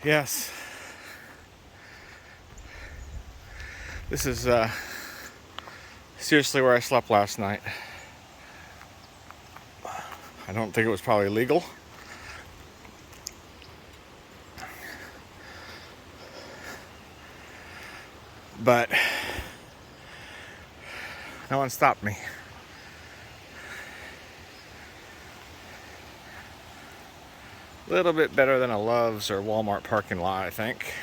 Yes. This is seriously where I slept last night. I don't think it was probably legal. But no one stopped me. A little bit better than a Love's or Walmart parking lot, I think.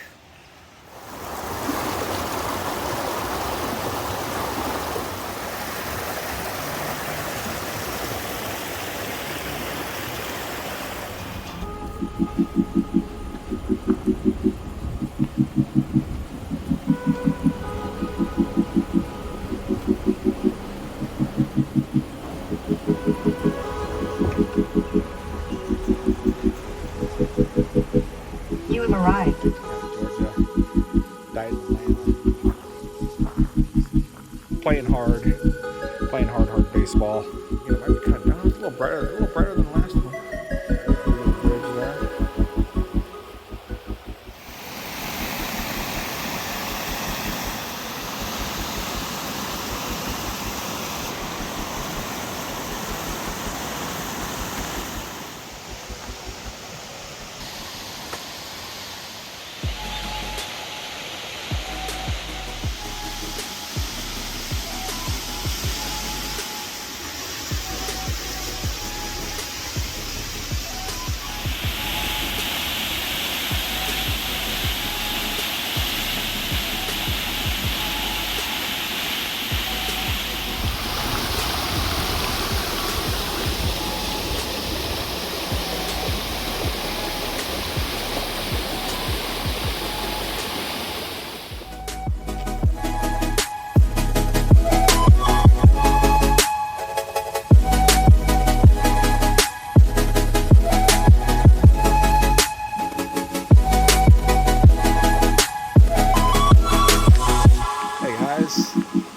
You have arrived. Georgia, died in Atlanta. Playing hard baseball. You know, it might be kind of down, a little brighter than the last one. Little bridge there.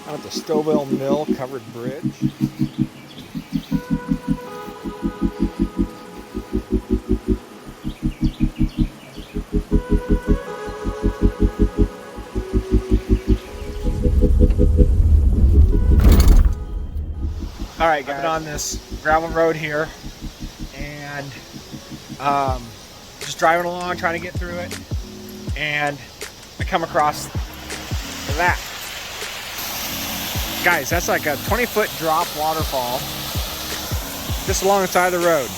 I'm at the Stowell Mill covered bridge. All right, guys. I've been on this gravel road here, and just driving along, trying to get through it, and I come across that. Guys, that's like a 20-foot drop waterfall just along the side of the road.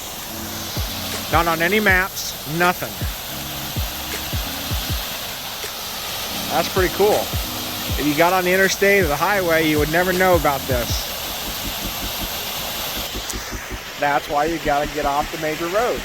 Not on any maps, nothing. That's pretty cool. If you got on the interstate or the highway, you would never know about this. That's why you gotta get off the major roads.